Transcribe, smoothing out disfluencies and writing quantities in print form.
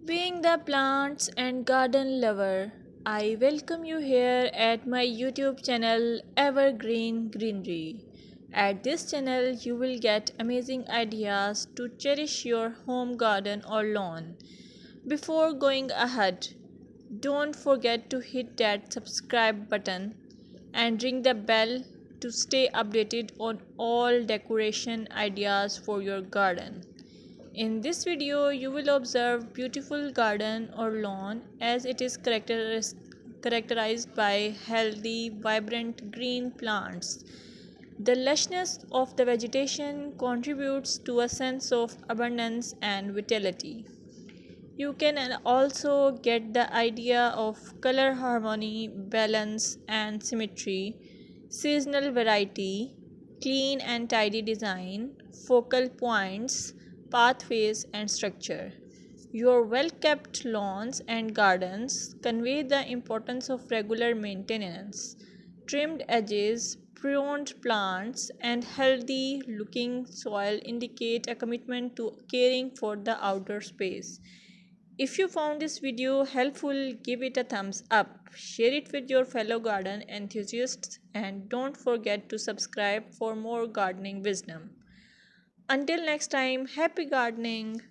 Being the plants and garden lover, I welcome you here at my YouTube channel Evergreen Greenery. At this channel, you will get amazing ideas to cherish your home garden or lawn. Before going ahead, don't forget to hit that subscribe button and ring the bell to stay updated on all decoration ideas for your garden. In this video, you will observe beautiful garden or lawn as it is characterized by healthy, vibrant green plants. The lushness of the vegetation contributes to a sense of abundance and vitality. You can also get the idea of color harmony, balance, and symmetry, seasonal variety, clean and tidy design, focal points, pathways, and structure. Your well kept lawns and gardens convey the importance of regular maintenance. Trimmed edges, pruned plants, and healthy looking soil indicate a commitment to caring for the outdoor space. If you found this video helpful, give it a thumbs up, share it with your fellow garden enthusiasts, and don't forget to subscribe for more gardening wisdom. Until next time, happy gardening!